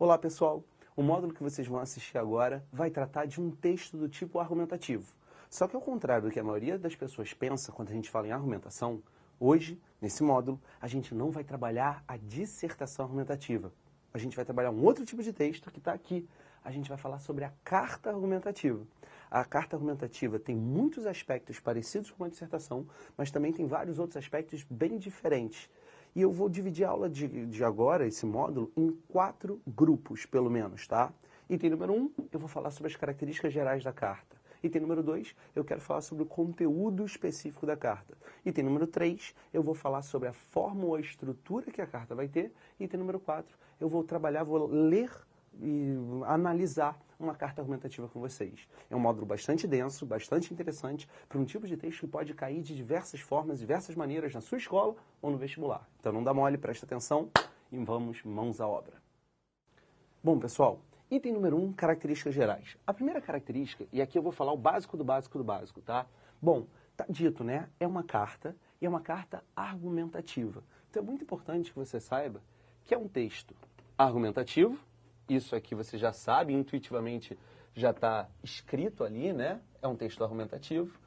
Olá pessoal, o módulo que vocês vão assistir agora vai tratar de um texto do tipo argumentativo. Só que ao contrário do que a maioria das pessoas pensa quando a gente fala em argumentação, hoje, nesse módulo, a gente não vai trabalhar a dissertação argumentativa. A gente vai trabalhar um outro tipo de texto que está aqui. A gente vai falar sobre a carta argumentativa. A carta argumentativa tem muitos aspectos parecidos com a dissertação, mas também tem vários outros aspectos bem diferentes. E eu vou dividir a aula de agora, esse módulo, em 4 grupos, pelo menos, tá? Item número 1, eu vou falar sobre as características gerais da carta. Item número 2, eu quero falar sobre o conteúdo específico da carta. Item número 3, eu vou falar sobre a forma ou a estrutura que a carta vai ter. Item número 4, eu vou ler e analisar uma carta argumentativa com vocês. É um módulo bastante denso, bastante interessante, para um tipo de texto que pode cair de diversas formas, diversas maneiras na sua escola ou no vestibular. Então não dá mole, presta atenção e vamos mãos à obra. Bom, pessoal, item número 1, características gerais. A primeira característica, e aqui eu vou falar o básico do básico do básico, tá? Bom, tá dito, né? É uma carta e é uma carta argumentativa. Então é muito importante que você saiba que é um texto argumentativo. Isso aqui você já sabe, intuitivamente já está escrito ali, né? É um texto argumentativo.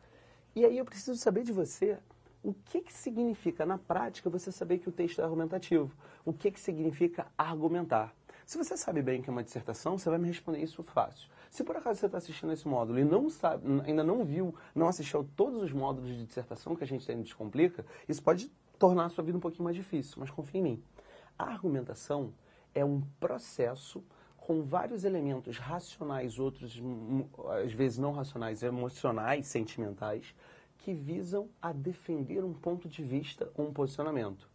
E aí eu preciso saber de você o que significa na prática você saber que o texto é argumentativo. O que significa argumentar. Se você sabe bem que é uma dissertação, você vai me responder isso fácil. Se por acaso você está assistindo esse módulo e não sabe, ainda não viu, não assistiu todos os módulos de dissertação que a gente tem no Descomplica, isso pode tornar a sua vida um pouquinho mais difícil, mas confia em mim. A argumentação é um processo com vários elementos racionais, outros às vezes não racionais, emocionais, sentimentais, que visam a defender um ponto de vista ou um posicionamento.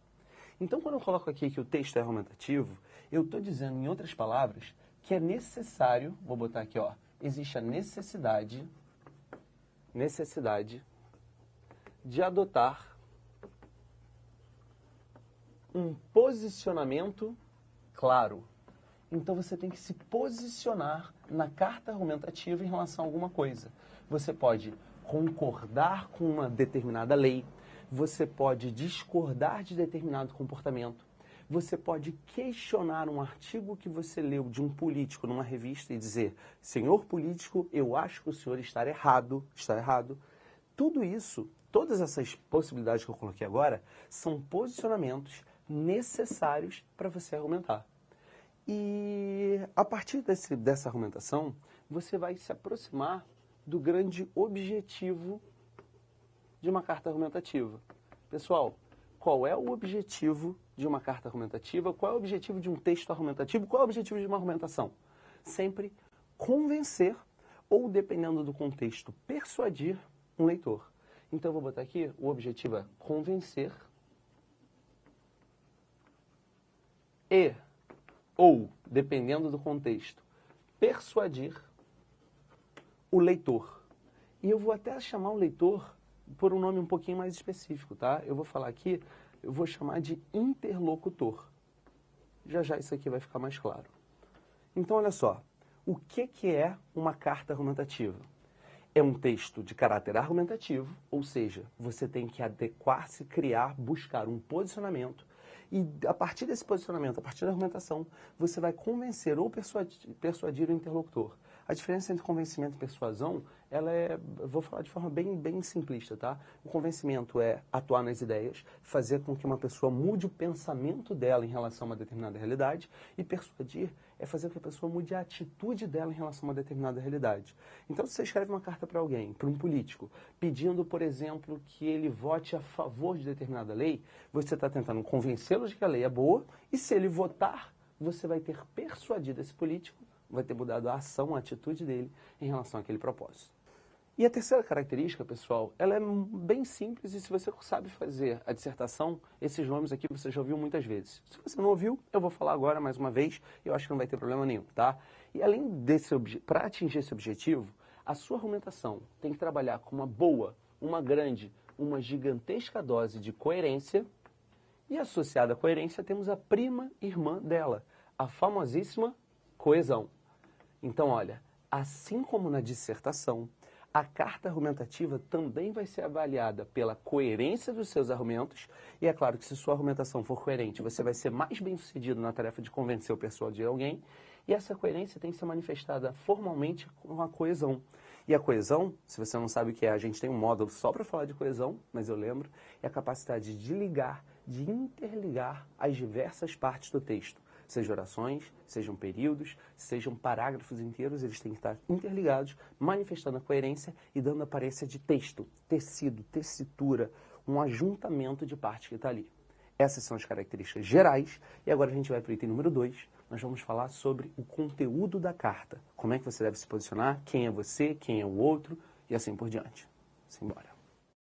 Então, quando eu coloco aqui que o texto é argumentativo, eu estou dizendo, em outras palavras, que é necessário, vou botar aqui, ó, existe a necessidade de adotar um posicionamento claro. Então você tem que se posicionar na carta argumentativa em relação a alguma coisa. Você pode concordar com uma determinada lei, você pode discordar de determinado comportamento, você pode questionar um artigo que você leu de um político numa revista e dizer: senhor político, eu acho que o senhor está errado. Tudo isso, todas essas possibilidades que eu coloquei agora, são posicionamentos necessários para você argumentar. E a partir dessa argumentação, você vai se aproximar do grande objetivo de uma carta argumentativa. Pessoal, qual é o objetivo de uma carta argumentativa? Qual é o objetivo de um texto argumentativo? Qual é o objetivo de uma argumentação? Sempre convencer ou, dependendo do contexto, persuadir um leitor. Então eu vou botar aqui, o objetivo é convencer ou, dependendo do contexto, persuadir o leitor. E eu vou até chamar o leitor por um nome um pouquinho mais específico, tá? Eu vou falar aqui, eu vou chamar de interlocutor. Já já isso aqui vai ficar mais claro. Então, olha só, o que é uma carta argumentativa? É um texto de caráter argumentativo, ou seja, você tem que adequar-se, criar, buscar um posicionamento. E a partir desse posicionamento, a partir da argumentação, você vai convencer ou persuadir o interlocutor. A diferença entre convencimento e persuasão, vou falar de forma bem simplista, tá? O convencimento é atuar nas ideias, fazer com que uma pessoa mude o pensamento dela em relação a uma determinada realidade, e persuadir é fazer com que a pessoa mude a atitude dela em relação a uma determinada realidade. Então, se você escreve uma carta para alguém, para um político, pedindo, por exemplo, que ele vote a favor de determinada lei, você está tentando convencê-lo de que a lei é boa, e se ele votar, você vai ter persuadido esse político, vai ter mudado a ação, a atitude dele em relação àquele propósito. E a terceira característica, pessoal, ela é bem simples e se você sabe fazer a dissertação, esses nomes aqui você já ouviu muitas vezes. Se você não ouviu, eu vou falar agora mais uma vez e eu acho que não vai ter problema nenhum, tá? E além para atingir esse objetivo, a sua argumentação tem que trabalhar com uma boa, uma grande, uma gigantesca dose de coerência e associada à coerência temos a prima irmã dela, a famosíssima coesão. Então, olha, assim como na dissertação, A carta argumentativa também vai ser avaliada pela coerência dos seus argumentos, e é claro que se sua argumentação for coerente, você vai ser mais bem-sucedido na tarefa de convencer ou persuadir alguém, e essa coerência tem que ser manifestada formalmente com a coesão. E a coesão, se você não sabe o que é, a gente tem um módulo só para falar de coesão, mas eu lembro, é a capacidade de ligar, de interligar as diversas partes do texto. Sejam orações, sejam períodos, sejam parágrafos inteiros, eles têm que estar interligados, manifestando a coerência e dando aparência de texto, tecido, tessitura, um ajuntamento de partes que está ali. Essas são as características gerais, e agora a gente vai para o item número 2, nós vamos falar sobre o conteúdo da carta. Como é que você deve se posicionar, quem é você, quem é o outro, e assim por diante. Simbora.